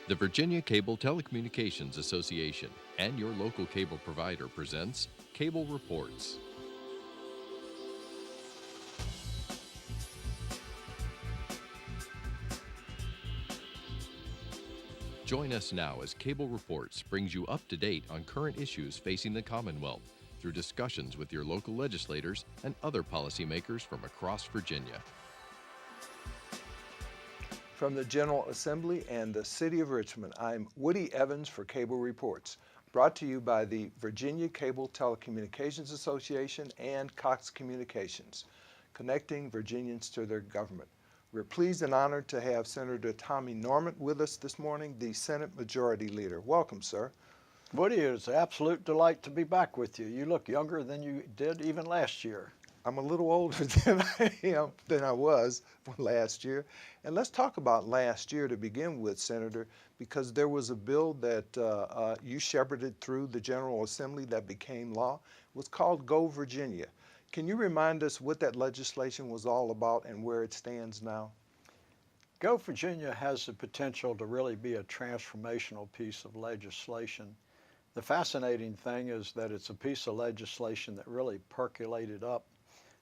The Virginia Cable Telecommunications Association and your local cable provider presents Cable Reports. Join us now as Cable Reports brings you up to date on current issues facing the Commonwealth through discussions with your local legislators and other policymakers from across Virginia. From the General Assembly and the City of Richmond, I'm Woody Evans for Cable Reports, brought to you by the Virginia Cable Telecommunications Association and Cox Communications, connecting Virginians to their government. We're pleased and honored to have Senator Tommy Norment with us this morning, the Senate Majority Leader. Welcome, sir. Woody, it's an absolute delight to be back with you. You look younger than you did even last year. I'm a little older than I was last year. And let's talk about last year to begin with, Senator, because there was a bill that you shepherded through the General Assembly that became law. It was called Go Virginia. Can you remind us what that legislation was all about and where it stands now? Go Virginia has the potential to really be a transformational piece of legislation. The fascinating thing is that it's a piece of legislation that really percolated up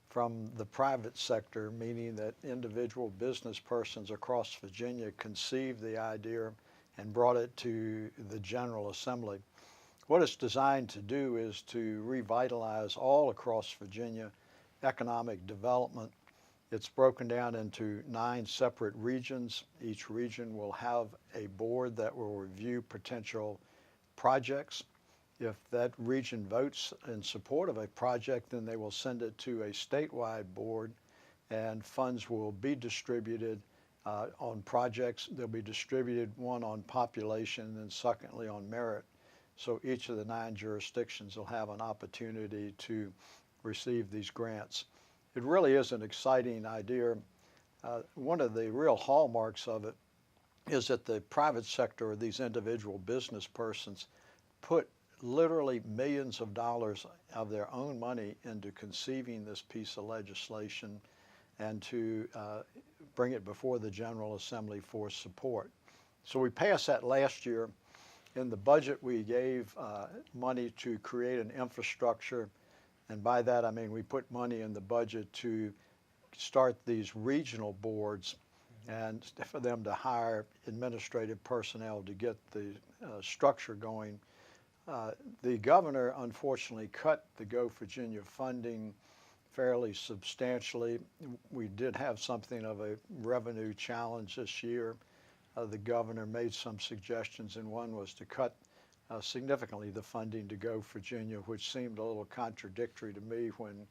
from the private sector, meaning that individual business persons across Virginia conceived the idea and brought it to the General Assembly. What it's designed to do is to revitalize all across Virginia economic development. It's broken down into 9 separate regions. Each region will have a board that will review potential projects. If that region votes in support of a project, then they will send it to a statewide board and funds will be distributed on projects. They'll be distributed, one on population and secondly on merit. So each of the 9 jurisdictions will have an opportunity to receive these grants. It really is an exciting idea. One of the real hallmarks of it is that the private sector, or these individual business persons, put literally millions of dollars of their own money into conceiving this piece of legislation and to bring it before the General Assembly for support. So we passed that last year. In the budget, we gave money to create an infrastructure, and by that I mean we put money in the budget to start these regional boards and for them to hire administrative personnel to get the structure going. The governor unfortunately cut the Go Virginia funding fairly substantially. We did have something of a revenue challenge this year. The governor made some suggestions, and one was to cut significantly the funding to Go Virginia, which seemed a little contradictory to me when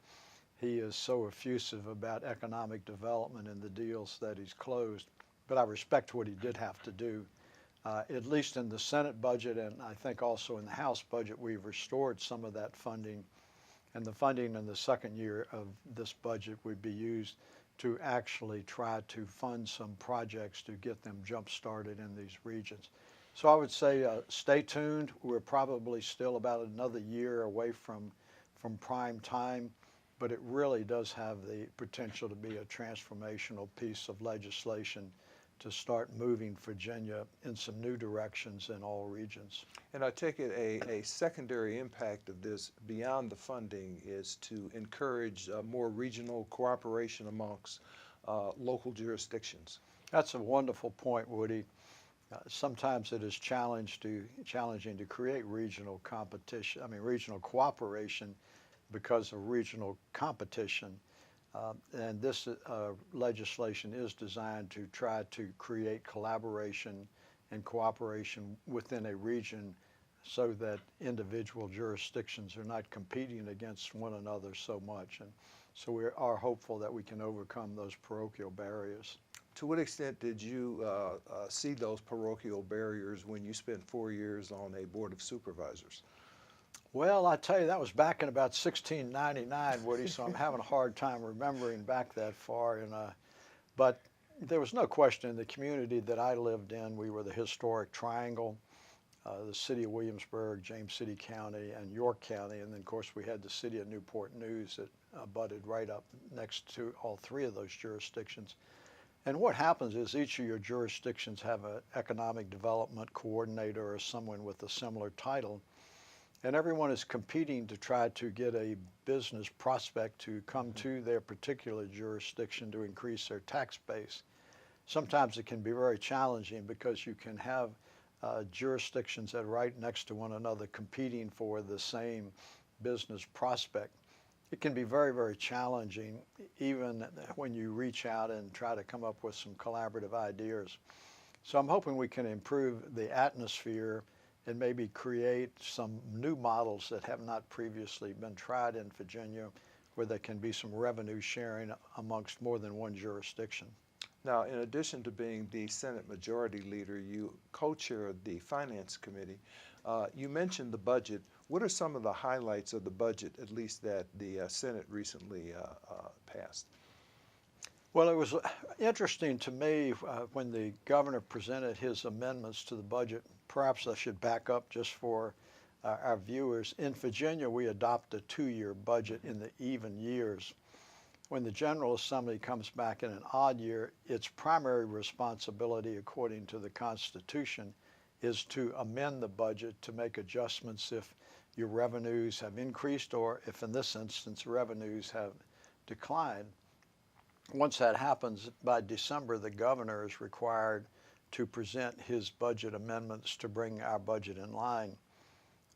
he is so effusive about economic development and the deals that he's closed. But I respect what he did have to do. At least in the Senate budget, and I think also in the House budget, we've restored some of that funding. And the funding in the second year of this budget would be used to actually try to fund some projects to get them jump-started in these regions. So I would say stay tuned. We're probably still about another year away from prime time, but it really does have the potential to be a transformational piece of legislation to start moving Virginia in some new directions in all regions. And I take it a secondary impact of this beyond the funding is to encourage more regional cooperation amongst local jurisdictions. That's a wonderful point, Woody. Sometimes it is challenging to create regional competition, regional cooperation because of regional competition. And this legislation is designed to try to create collaboration and cooperation within a region so that individual jurisdictions are not competing against one another so much. And so we are hopeful that we can overcome those parochial barriers. To what extent did you see those parochial barriers when you spent 4 years on a board of supervisors? Well, I tell you, that was back in about 1699, Woody, so I'm having a hard time remembering back that far. But there was no question in the community that I lived in, we were the historic triangle, the city of Williamsburg, James City County, and York County. And then, of course, we had the city of Newport News that butted right up next to all 3 of those jurisdictions. And what happens is each of your jurisdictions have an economic development coordinator or someone with a similar title, and everyone is competing to try to get a business prospect to come to their particular jurisdiction to increase their tax base. Sometimes it can be very challenging because you can have jurisdictions that are right next to one another competing for the same business prospect. It can be very, very challenging even when you reach out and try to come up with some collaborative ideas. So I'm hoping we can improve the atmosphere and maybe create some new models that have not previously been tried in Virginia, where there can be some revenue sharing amongst more than one jurisdiction. Now, in addition to being the Senate Majority Leader, you co-chair the Finance Committee. You mentioned the budget. What are some of the highlights of the budget, at least that the Senate recently passed? Well, it was interesting to me when the governor presented his amendments to the budget. Perhaps I should back up just for our viewers. In Virginia, we adopt a 2-year budget in the even years. When the General Assembly comes back in an odd year, its primary responsibility, according to the Constitution, is to amend the budget to make adjustments if your revenues have increased or if, in this instance, revenues have declined. Once that happens, by December, the governor is required to present his budget amendments to bring our budget in line.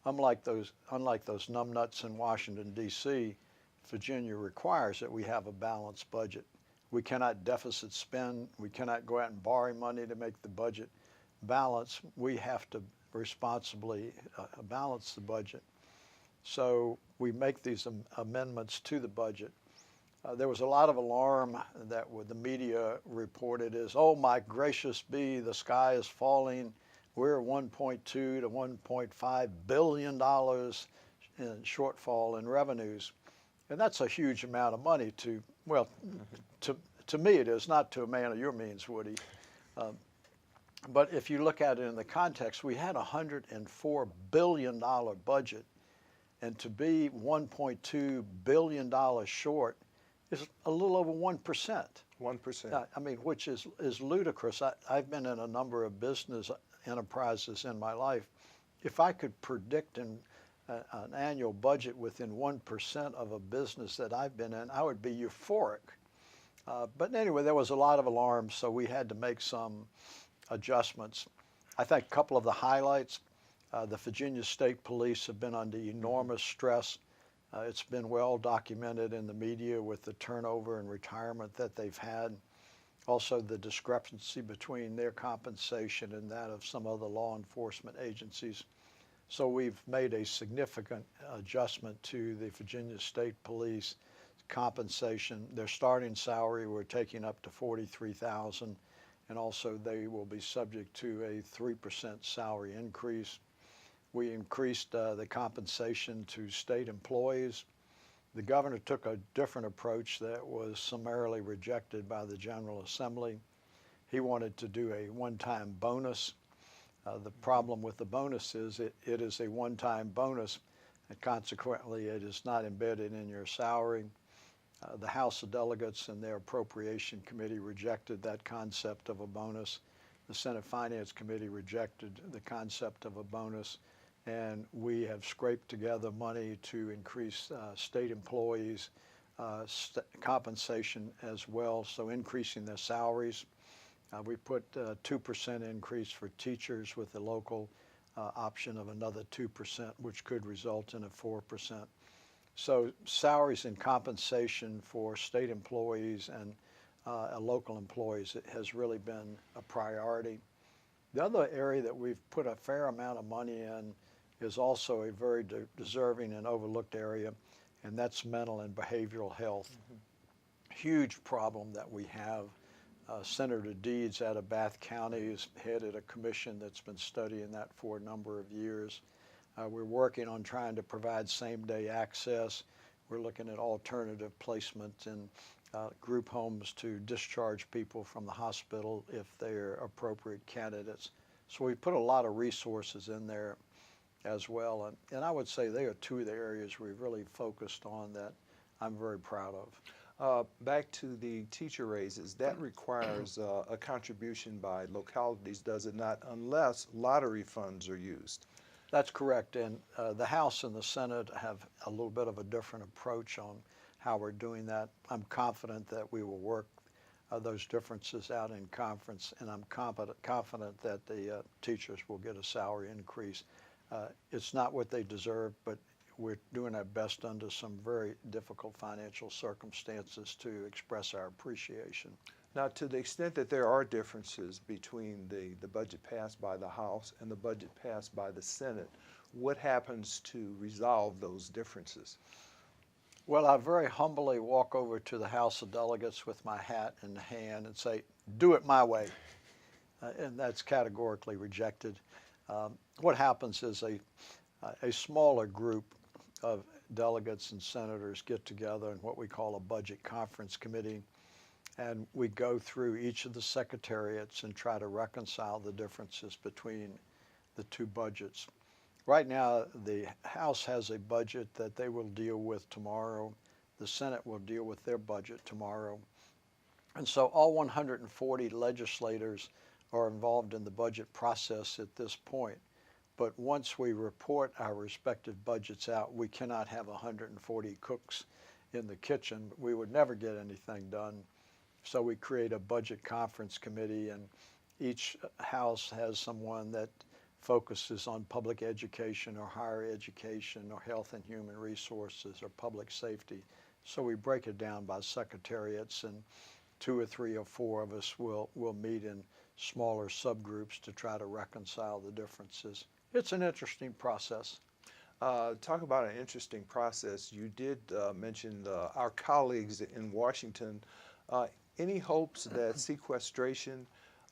Unlike those numbnuts in Washington, D.C., Virginia requires that we have a balanced budget. We cannot deficit spend. We cannot go out and borrow money to make the budget balance. We have to responsibly balance the budget. So we make these amendments to the budget. There was a lot of alarm that the media reported is, oh my gracious be, the sky is falling. We're 1.2 to 1.5 billion dollars in shortfall in revenues. And that's a huge amount of money to, well, to me it is, not to a man of your means, Woody. But if you look at it in the context, we had a $104 billion budget, and to be $1.2 billion short is a little over 1%. 1%. I mean, which is ludicrous. I've been in a number of business enterprises in my life. If I could predict an annual budget within 1% of a business that I've been in, I would be euphoric. But anyway, there was a lot of alarm, so we had to make some adjustments. I think a couple of the highlights, the Virginia State Police have been under enormous stress. It's been well documented in the media with the turnover and retirement that they've had. Also, the discrepancy between their compensation and that of some other law enforcement agencies. So we've made a significant adjustment to the Virginia State Police compensation. Their starting salary we're taking up to $43,000, and also they will be subject to a 3% salary increase. We increased the compensation to state employees. The governor took a different approach that was summarily rejected by the General Assembly. He wanted to do a one-time bonus. The problem with the bonus is it is a one-time bonus, and consequently it is not embedded in your salary. The House of Delegates and their Appropriation Committee rejected that concept of a bonus. The Senate Finance Committee rejected the concept of a bonus. And we have scraped together money to increase state employees' compensation as well, so increasing their salaries. We put a 2% increase for teachers with the local option of another 2%, which could result in a 4%. So salaries and compensation for state employees and local employees has really been a priority. The other area that we've put a fair amount of money in is also a very deserving and overlooked area, and that's mental and behavioral health. Huge problem that we have. Senator Deeds out of Bath County has headed a commission that's been studying that for a number of years. We're working on trying to provide same-day access. We're looking at alternative placement in group homes to discharge people from the hospital if they're appropriate candidates. So we put a lot of resources in there as well. And I would say they are two of the areas we've really focused on that I'm very proud of. Back to the teacher raises, that requires a contribution by localities, does it not, unless lottery funds are used? That's correct, and the House and the Senate have a little bit of a different approach on how we're doing that. I'm confident that we will work those differences out in conference, and I'm confident that the teachers will get a salary increase. It's not what they deserve, but we're doing our best under some very difficult financial circumstances to express our appreciation. Now, to the extent that there are differences between the budget passed by the House and the budget passed by the Senate, what happens to resolve those differences? Well, I very humbly walk over to the House of Delegates with my hat in hand and say, do it my way. And that's categorically rejected. What happens is a smaller group of delegates and senators get together in what we call a budget conference committee, and we go through each of the secretariats and try to reconcile the differences between the two budgets. Right now, the House has a budget that they will deal with tomorrow. The Senate will deal with their budget tomorrow. And so all 140 legislators are involved in the budget process at this point. But once we report our respective budgets out, we cannot have 140 cooks in the kitchen. We would never get anything done. So we create a budget conference committee, and each house has someone that focuses on public education or higher education or health and human resources or public safety. So we break it down by secretariats, and 2 or 3 or 4 of us will meet in smaller subgroups to try to reconcile the differences. It's an interesting process. Talk about an interesting process. You did mention our colleagues in Washington. Any hopes that sequestration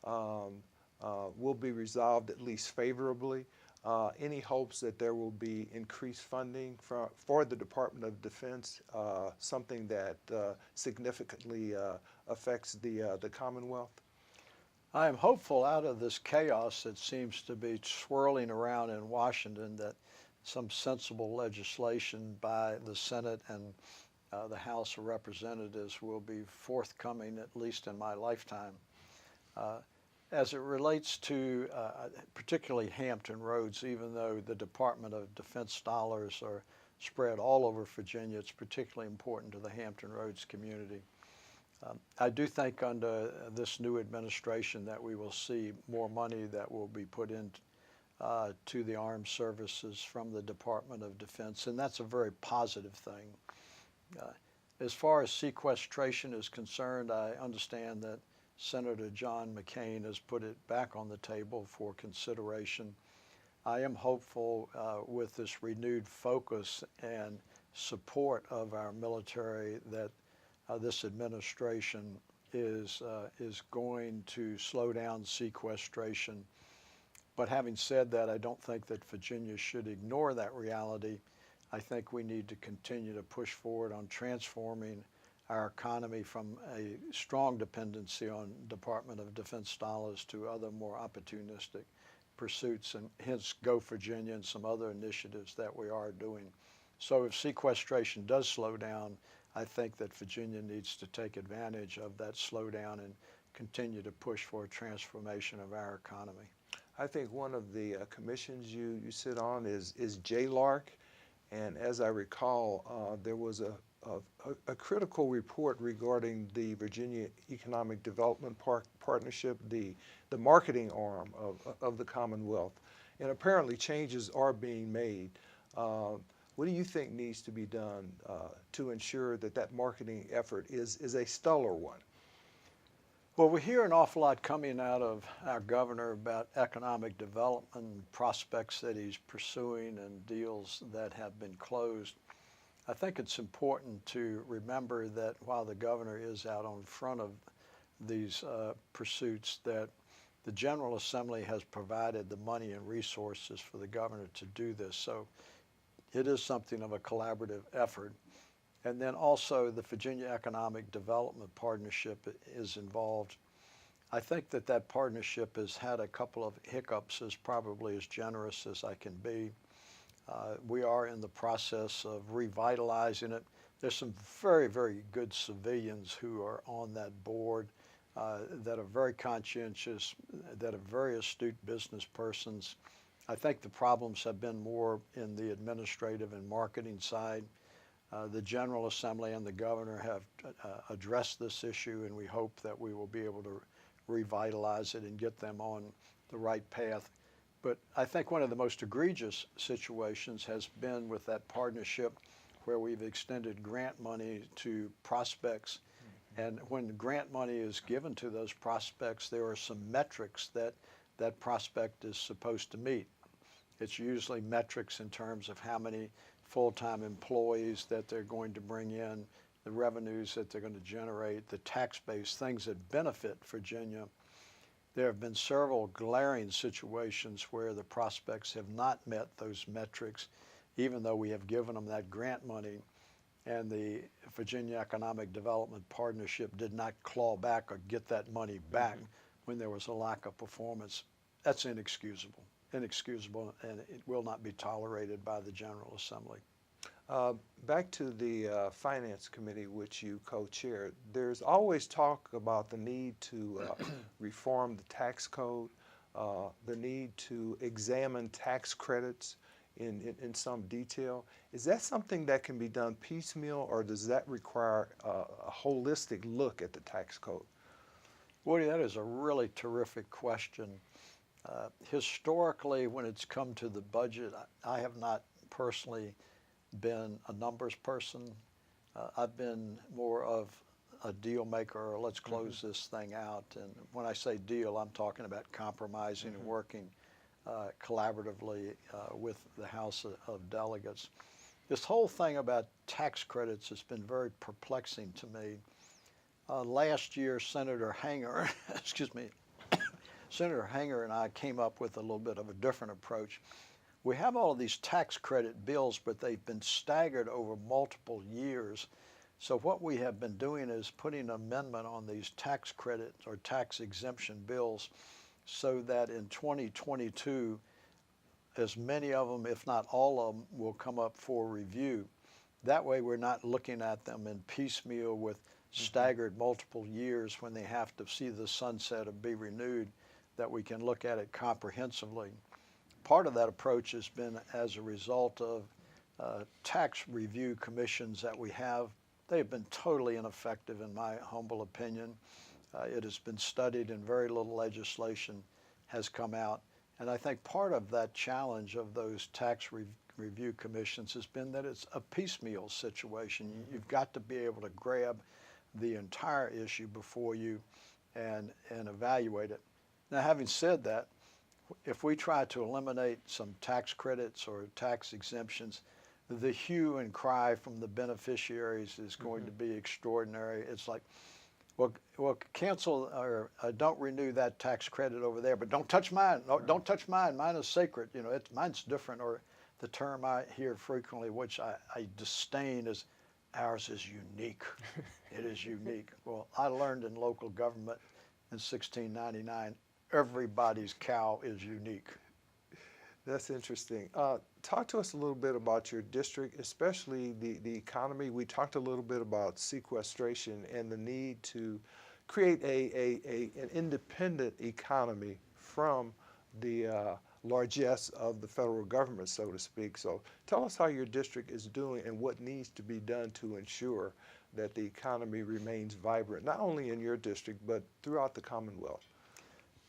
will be resolved at least favorably? Any hopes that there will be increased funding for the Department of Defense, something that significantly affects the Commonwealth? I am hopeful out of this chaos that seems to be swirling around in Washington that some sensible legislation by the Senate and the House of Representatives will be forthcoming, at least in my lifetime. As it relates to particularly Hampton Roads, even though the Department of Defense dollars are spread all over Virginia, it's particularly important to the Hampton Roads community. I do think under this new administration that we will see more money that will be put in to the armed services from the Department of Defense, and that's a very positive thing. As far as sequestration is concerned, I understand that Senator John McCain has put it back on the table for consideration. I am hopeful with this renewed focus and support of our military that this administration is going to slow down sequestration. But having said that, I don't think that Virginia should ignore that reality. I think we need to continue to push forward on transforming our economy from a strong dependency on Department of Defense dollars to other more opportunistic pursuits, and hence Go Virginia and some other initiatives that we are doing. So if sequestration does slow down, I think that Virginia needs to take advantage of that slowdown and continue to push for a transformation of our economy. I think one of the commissions you sit on is JLARC, and as I recall, there was a critical report regarding the Virginia Economic Development Partnership, the marketing arm of the Commonwealth, and apparently changes are being made. What do you think needs to be done to ensure that that marketing effort is a stellar one? Well, we hear an awful lot coming out of our governor about economic development, prospects that he's pursuing, and deals that have been closed. I think it's important to remember that while the governor is out on front of these pursuits, that the General Assembly has provided the money and resources for the governor to do this. So it is something of a collaborative effort. And then also the Virginia Economic Development Partnership is involved. I think that that partnership has had a couple of hiccups, as probably as generous as I can be. We are in the process of revitalizing it. there's some very, very good civilians who are on that board that are very conscientious, that are very astute business persons. I think the problems have been more in the administrative and marketing side. The General Assembly and the governor have addressed this issue, and we hope that we will be able to revitalize it and get them on the right path. But I think one of the most egregious situations has been with that partnership where we've extended grant money to prospects. And when grant money is given to those prospects, there are some metrics that that prospect is supposed to meet. It's usually metrics in terms of how many full-time employees that they're going to bring in, the revenues that they're going to generate, the tax base, things that benefit Virginia. There have been several glaring situations where the prospects have not met those metrics, even though we have given them that grant money, and the Virginia Economic Development Partnership did not claw back or get that money back when there was a lack of performance. That's inexcusable, and it will not be tolerated by the General Assembly. Back to the Finance Committee, which you co-chair, there's always talk about the need to reform the tax code, the need to examine tax credits in some detail. Is that something that can be done piecemeal, or does that require a holistic look at the tax code? Woody, that is a really terrific question. Historically, when it's come to the budget, I have not personally been a numbers person. I've been more of a deal maker, or let's close this thing out. And when I say deal, I'm talking about compromising and working collaboratively with the House of Delegates. This whole thing about tax credits has been very perplexing to me. Last year, Senator Hanger, excuse me, Senator Hanger and I came up with a little bit of a different approach. We have all of these tax credit bills, but they've been staggered over multiple years. So what we have been doing is putting an amendment on these tax credit or tax exemption bills so that in 2022, as many of them, if not all of them, will come up for review. That way we're not looking at them in piecemeal with staggered multiple years when they have to see the sunset or be renewed, that we can look at it comprehensively. Part of that approach has been as a result of tax review commissions that we have. They have been totally ineffective in my humble opinion. It has been studied and very little legislation has come out. And I think part of that challenge of those tax review commissions has been that it's a piecemeal situation. You've got to be able to grab the entire issue before you and evaluate it. Now, having said that, if we try to eliminate some tax credits or tax exemptions, the hue and cry from the beneficiaries is going to be extraordinary. It's like, well, cancel or don't renew that tax credit over there, but don't touch mine. No, don't touch mine. Mine is sacred. You know, mine's different. Or the term I hear frequently, which I disdain, is ours is unique. It is unique. Well, I learned in local government in 1699, everybody's cow is unique. That's interesting. Talk to us a little bit about your district, especially the economy. We talked a little bit about sequestration and the need to create an independent economy from the largesse of the federal government, so to speak. So tell us how your district is doing and what needs to be done to ensure that the economy remains vibrant, not only in your district, but throughout the Commonwealth.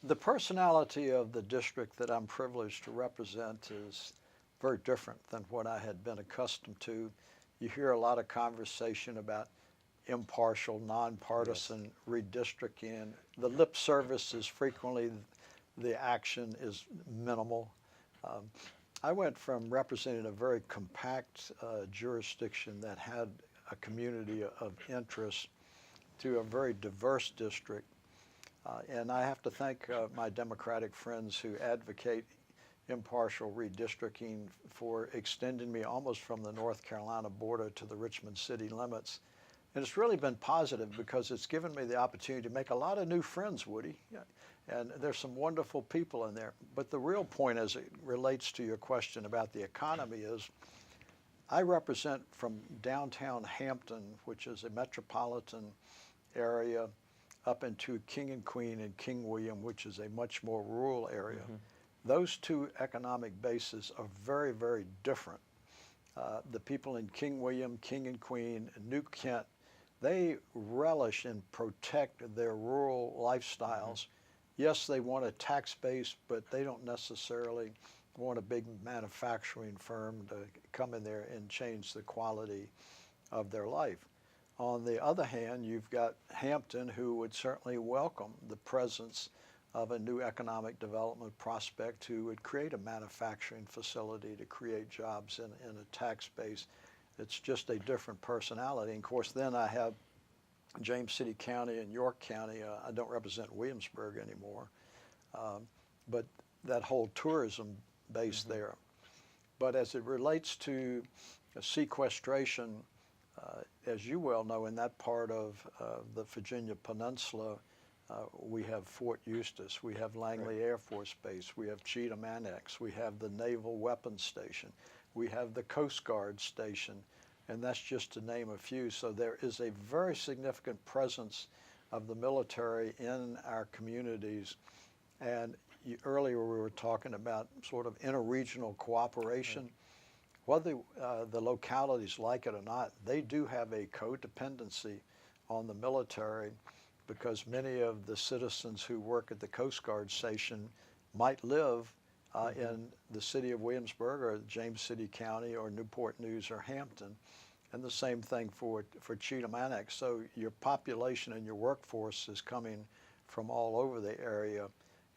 The personality of the district that I'm privileged to represent is very different than what I had been accustomed to. You hear a lot of conversation about impartial, nonpartisan redistricting. The lip service is frequently, the action is minimal. I went from representing a very compact jurisdiction that had a community of interest to a very diverse district. And I have to thank my Democratic friends who advocate impartial redistricting for extending me almost from the North Carolina border to the Richmond city limits. And it's really been positive because it's given me the opportunity to make a lot of new friends, Woody. And there's some wonderful people in there. But the real point as it relates to your question about the economy is I represent from downtown Hampton, which is a metropolitan area, up into King and Queen and King William, which is a much more rural area. Those two economic bases are very, very different. The people in King William, King and Queen, and New Kent, they relish and protect their rural lifestyles. Yes, they want a tax base, but they don't necessarily want a big manufacturing firm to come in there and change the quality of their life. On the other hand, you've got Hampton, who would certainly welcome the presence of a new economic development prospect who would create a manufacturing facility to create jobs in a tax base. It's just a different personality. And of course, then I have James City County and York County. I don't represent Williamsburg anymore, but that whole tourism base there. But as it relates to sequestration, as you well know, in that part of the Virginia Peninsula, we have Fort Eustis, we have Langley Air Force Base, we have Cheatham Annex, we have the Naval Weapons Station, we have the Coast Guard Station, and that's just to name a few. So there is a very significant presence of the military in our communities. And earlier we were talking about sort of interregional cooperation. Whether the localities like it or not, they do have a codependency on the military, because many of the citizens who work at the Coast Guard Station might live in the city of Williamsburg or James City County or Newport News or Hampton, and the same thing for Cheatham Annex. So your population and your workforce is coming from all over the area,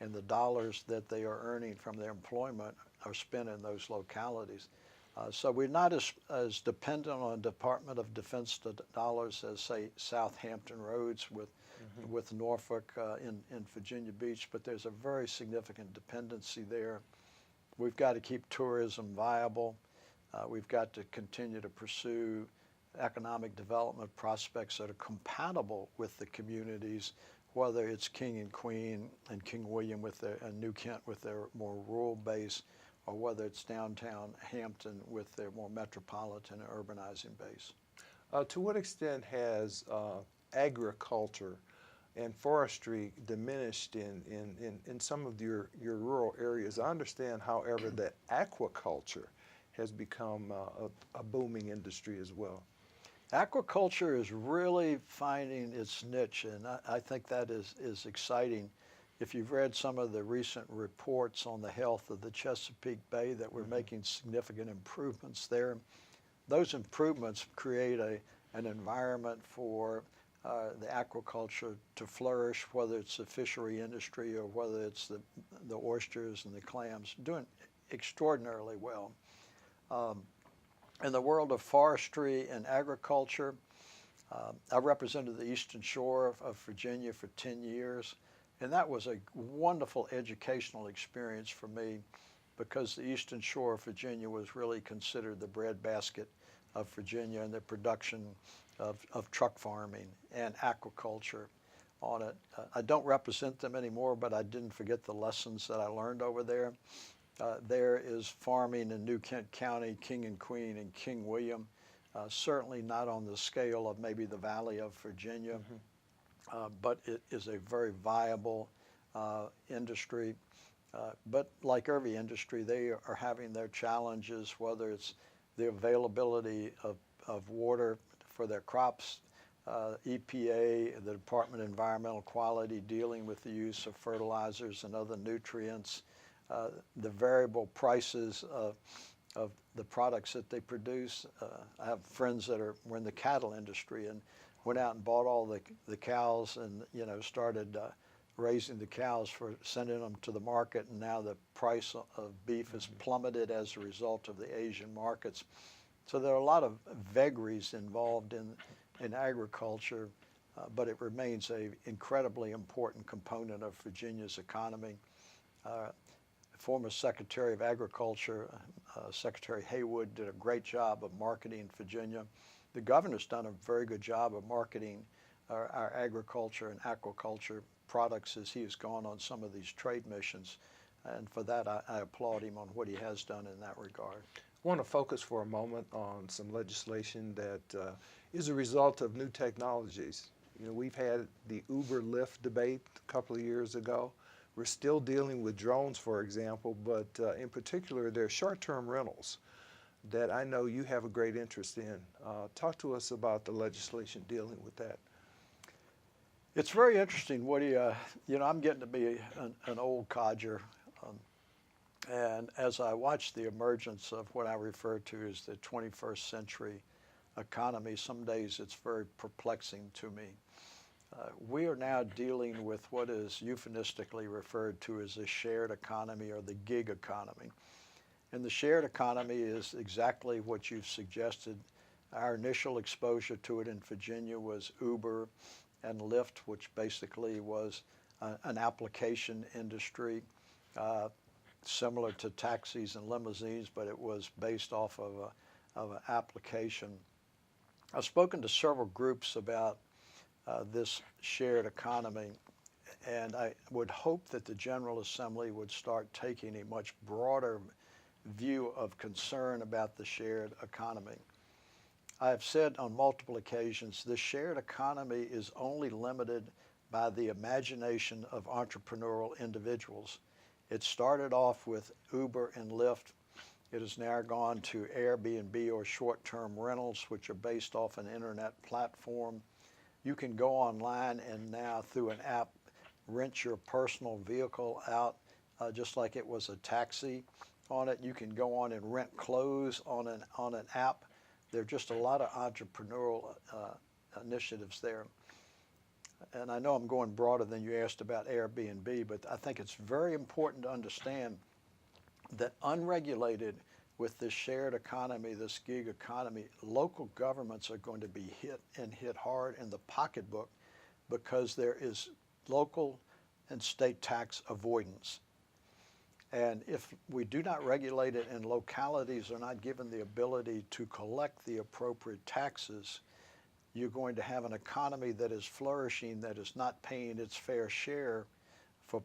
and the dollars that they are earning from their employment are spent in those localities. So we're not as dependent on Department of Defense dollars as, say, Southampton roads with Norfolk in Virginia Beach, but there's a very significant dependency there. We've got to keep tourism viable. We've got to continue to pursue economic development prospects that are compatible with the communities, whether it's King and Queen and King William and New Kent with their more rural base, or whether it's downtown Hampton with their more metropolitan and urbanizing base. To what extent has agriculture and forestry diminished in some of your rural areas? I understand, however, that aquaculture has become a booming industry as well. Aquaculture is really finding its niche, and I think that is exciting. If you've read some of the recent reports on the health of the Chesapeake Bay, that we're making significant improvements there, those improvements create an environment for the aquaculture to flourish, whether it's the fishery industry or whether it's the oysters and the clams, doing extraordinarily well. In the world of forestry and agriculture, I represented the Eastern Shore of Virginia for 10 years. And that was a wonderful educational experience for me, because the Eastern Shore of Virginia was really considered the breadbasket of Virginia, and the production of truck farming and aquaculture on it. I don't represent them anymore, but I didn't forget the lessons that I learned over there. There is farming in New Kent County, King and Queen, and King William, certainly not on the scale of maybe the Valley of Virginia. But it is a very viable industry. But like every industry, they are having their challenges, whether it's the availability of water for their crops, EPA, the Department of Environmental Quality, dealing with the use of fertilizers and other nutrients, the variable prices of the products that they produce. I have friends that were in the cattle industry and went out and bought all the cows and started raising the cows for sending them to the market, and now the price of beef has plummeted as a result of the Asian markets. So there are a lot of vagaries involved in agriculture, but it remains an incredibly important component of Virginia's economy. Former Secretary of Agriculture, Secretary Haywood, did a great job of marketing Virginia. The governor's done a very good job of marketing our agriculture and aquaculture products as he has gone on some of these trade missions. And for that, I applaud him on what he has done in that regard. want to focus for a moment on some legislation that is a result of new technologies. You know, we've had the Uber-Lyft debate a couple of years ago. We're still dealing with drones, for example, but in particular, they're short-term rentals that I know you have a great interest in. Talk to us about the legislation dealing with that. It's very interesting, Woody. You know, I'm getting to be an old codger, and as I watch the emergence of what I refer to as the 21st century economy, some days it's very perplexing to me. We are now dealing with what is euphemistically referred to as a shared economy or the gig economy. And the shared economy is exactly what you've suggested. Our initial exposure to it in Virginia was Uber and Lyft, which basically was an application industry similar to taxis and limousines, but it was based off of an application. I've spoken to several groups about this shared economy, and I would hope that the General Assembly would start taking a much broader view of concern about the shared economy. I have said on multiple occasions, the shared economy is only limited by the imagination of entrepreneurial individuals. It started off with Uber and Lyft. It has now gone to Airbnb or short-term rentals, which are based off an internet platform. You can go online and now through an app rent your personal vehicle out just like it was a taxi on it. You can go on and rent clothes on an app. There are just a lot of entrepreneurial initiatives there. And I know I'm going broader than you asked about Airbnb, but I think it's very important to understand that unregulated with this shared economy, this gig economy, local governments are going to be hit hard in the pocketbook because there is local and state tax avoidance. And if we do not regulate it and localities are not given the ability to collect the appropriate taxes, you're going to have an economy that is flourishing, that is not paying its fair share for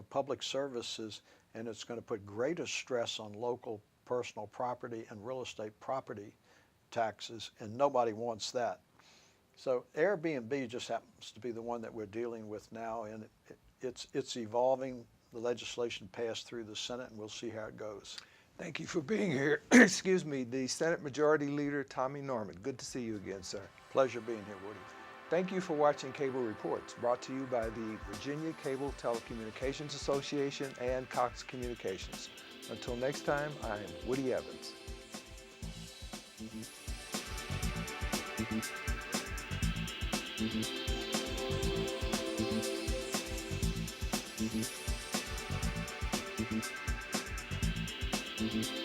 public services, and it's going to put greater stress on local personal property and real estate property taxes, and nobody wants that. So Airbnb just happens to be the one that we're dealing with now, and it's evolving. The legislation passed through the Senate, and we'll see how it goes. Thank you for being here. Excuse me, the Senate Majority Leader, Tommy Norment. Good to see you again, sir. Pleasure being here, Woody. Thank you for watching Cable Reports, brought to you by the Virginia Cable Telecommunications Association and Cox Communications. Until next time, I'm Woody Evans. Mm-hmm.